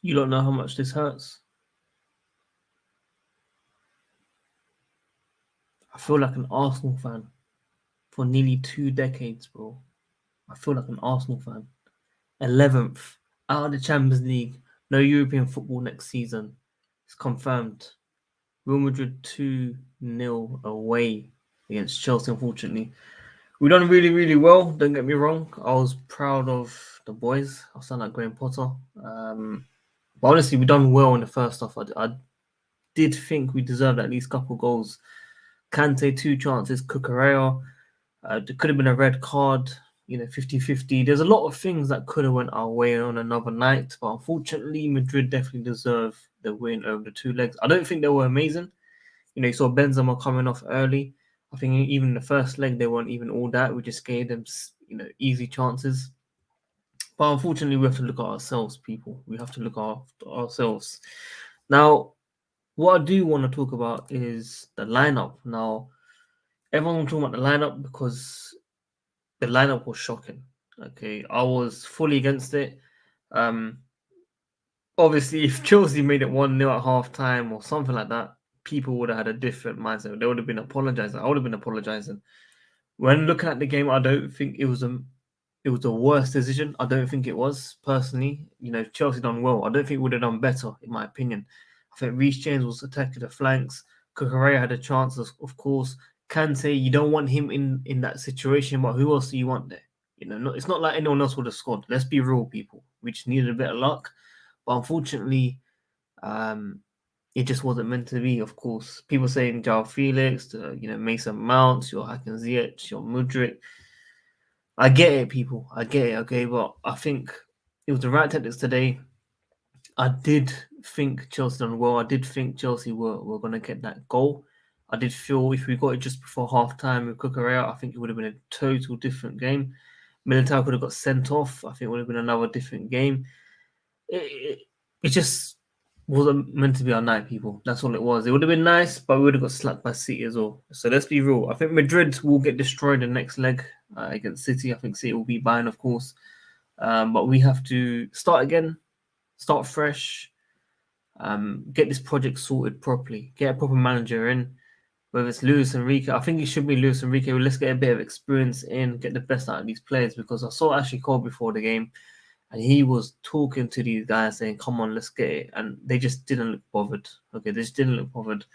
You don't know how much this hurts. I feel like an Arsenal fan for nearly 2 decades, bro. I feel like an Arsenal fan. 11th out of the Champions League. No European football next season. It's confirmed. Real Madrid 2-0 away against Chelsea, unfortunately. We done really, really well. Don't get me wrong. I was proud of the boys. I sound like Graham Potter. But honestly, we done well in the first half. I did think we deserved at least a couple goals. Kante, 2 chances. Cucurella. There could have been a red card. 50-50. There's a lot of things that could have went our way on another night. But unfortunately, Madrid definitely deserve the win over the 2 legs. I don't think they were amazing. You saw Benzema coming off early. I think even the first leg, they weren't even all that. We just gave them, easy chances. But unfortunately, we have to look at ourselves, people. We have to look after ourselves. Now, what I do want to talk about is the lineup. Now, everyone talking about the lineup because the lineup was shocking. Okay, I was fully against it. Obviously, if Chelsea made it 1-0 at half time or something like that, people would have had a different mindset. They would have been apologizing. I would have been apologizing. When looking at the game, I don't think it was a worse decision. I don't think it was, personally. Chelsea done well. I don't think we would have done better, in my opinion. I think Reece James was attacking the flanks. Cucurella had a chance, of course. Kante, you don't want him in that situation, but who else do you want there? It's not like anyone else would have scored. Let's be real, people. We just needed a bit of luck. But unfortunately, it just wasn't meant to be, of course. People saying João Felix, Mason Mount, your Hakan Ziyech, your Mudryk. I get it, people. I get it, okay? But I think it was the right tactics today. I did think Chelsea done well. I did think Chelsea were going to get that goal. I did feel if we got it just before half time with Cucurella, I think it would have been a total different game. Militao could have got sent off. I think it would have been another different game. It just wasn't meant to be our night, people. That's all it was. It would have been nice, but we would have got slapped by City as well. So let's be real. I think Madrid will get destroyed in the next leg against City. I think City will be Bayern, of course. But we have to start again, start fresh, get this project sorted properly, get a proper manager in. Whether it's Luis Enrique, I think it should be Luis Enrique. Let's get a bit of experience in, get the best out of these players, because I saw Ashley Cole before the game. And he was talking to these guys saying, come on, let's get it. And they just didn't look bothered. Okay, they just didn't look bothered.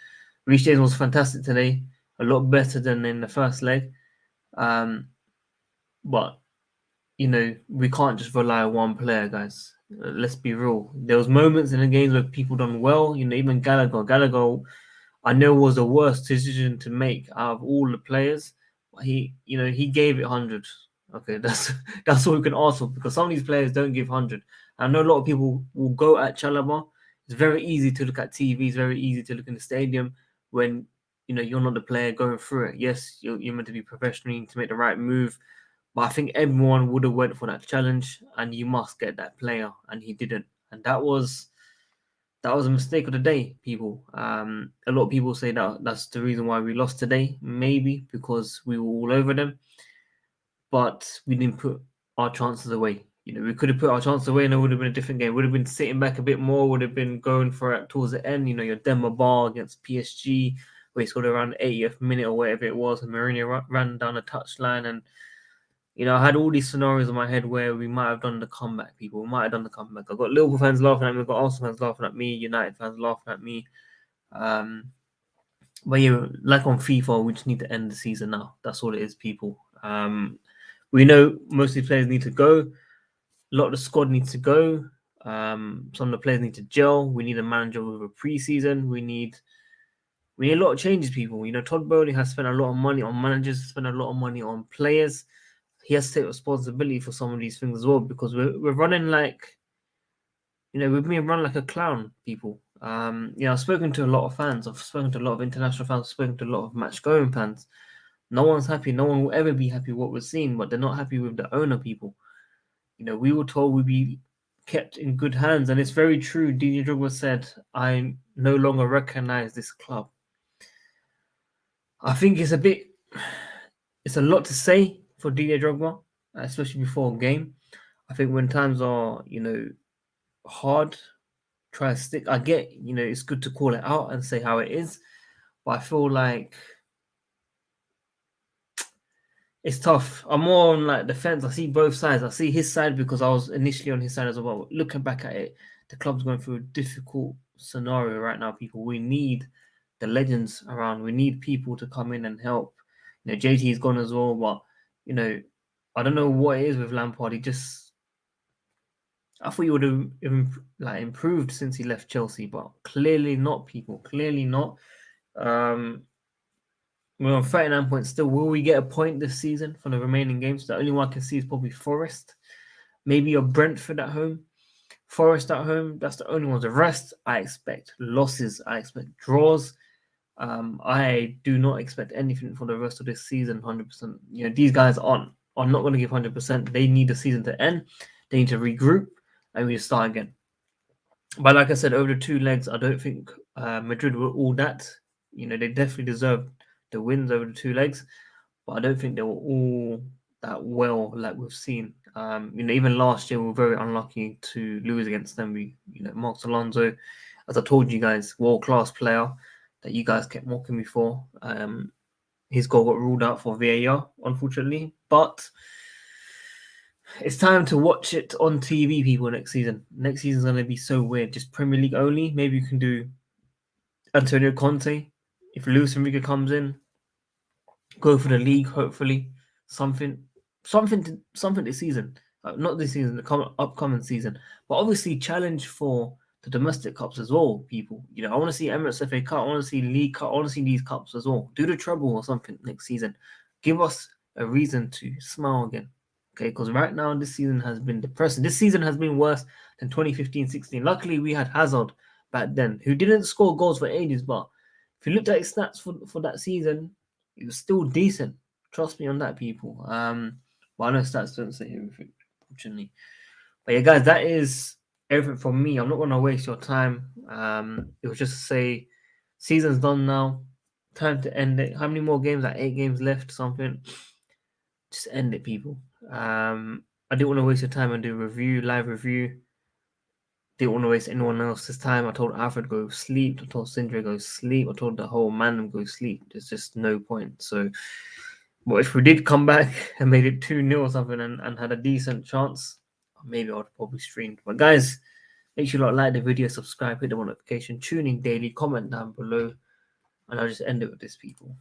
Reece James was fantastic today. A lot better than in the first leg. But, we can't just rely on one player, guys. Let's be real. There was moments in the games where people done well. Even Gallagher. Gallagher, I know, was the worst decision to make out of all the players. But he gave it 100. Okay, that's all we can ask for, because some of these players don't give 100. I know a lot of people will go at Chalobah. It's very easy to look at TV. It's very easy to look in the stadium when you're not the player going through it. Yes, you're meant to be professional, you need to make the right move, but I think everyone would have went for that challenge, and you must get that player, and he didn't, and that was a mistake of the day, people. A lot of people say that's the reason why we lost today. Maybe because we were all over them, but we didn't put our chances away. We could have put our chances away and it would have been a different game. Would have been sitting back a bit more, would have been going for it towards the end. Your Demba Bar against PSG, where he scored around the 80th minute or whatever it was, and Mourinho ran down the touchline. And, I had all these scenarios in my head where we might have done the comeback, people. We might have done the comeback. I got Liverpool fans laughing at me, I got Arsenal fans laughing at me, United fans laughing at me. But yeah, like on FIFA, we just need to end the season now. That's all it is, people. We know most of the players need to go. A lot of the squad needs to go. Some of the players need to gel. We need a manager with a preseason. We need a lot of changes, people. Todd Bowley has spent a lot of money on managers, spent a lot of money on players. He has to take responsibility for some of these things as well, because we're running like, we're being run like a clown, people. I've spoken to a lot of fans. I've spoken to a lot of international fans. I've spoken to a lot of match-going fans. No one's happy. No one will ever be happy with what we're seeing, but they're not happy with the owner, people. We were told we'd be kept in good hands, and it's very true. Didier Drogba said, I no longer recognize this club. I think it's a lot to say for Didier Drogba, especially before a game. I think when times are, hard, try to stick. I get, it's good to call it out and say how it is, but I feel like it's tough. I'm more on like the fence. I see both sides. I see his side because I was initially on his side as well. Looking back at it, the club's going through a difficult scenario right now. People, we need the legends around. We need people to come in and help. JT's gone as well, but I don't know what it is with Lampard. I thought he would have improved since he left Chelsea, but clearly not. People, clearly not. We're on 39 points still. Will we get a point this season from the remaining games? The only one I can see is probably Forest. Maybe a Brentford at home. Forest at home. That's the only ones. The rest, I expect losses. I expect draws. I do not expect anything for the rest of this season 100%. These guys are not going to give 100%. They need the season to end. They need to regroup and we start again. But like I said, over the 2 legs, I don't think Madrid were all that. They definitely deserve the wins over the 2 legs, but I don't think they were all that well like we've seen. Even last year we were very unlucky to lose against them. Marcos Alonso, as I told you guys, world-class player that you guys kept mocking me for. His goal got ruled out for VAR, unfortunately, but it's time to watch it on TV, people, next season. Next season's going to be so weird. Just Premier League only. Maybe you can do Antonio Conte. If Luis Enrique comes in, go for the league, hopefully. Something this season. Not this season, the upcoming season. But obviously challenge for the domestic cups as well, people. I want to see Emirates FA Cup. I want to see League Cup. I want to see these cups as well. Do the treble or something next season. Give us a reason to smile again. Okay, because right now this season has been depressing. This season has been worse than 2015-16. Luckily, we had Hazard back then, who didn't score goals for ages, but if you looked at his stats for that season, it was still decent. Trust me on that, people. But I know stats don't say everything, unfortunately. But yeah, guys, that is everything from me. I'm not going to waste your time. It was just to say, season's done now. Time to end it. How many more games? Like 8 games left, something. Just end it, people. I didn't want to waste your time and do live review. Didn't want to waste anyone else's time. I told Alfred go sleep. I told Sindre go sleep. I told the whole man go sleep. There's just no point. So, but if we did come back and made it 2-0 or something and had a decent chance, maybe I would probably stream. But guys, make sure you like the video, subscribe, hit the notification, tune in daily, comment down below, and I'll just end it with this, people.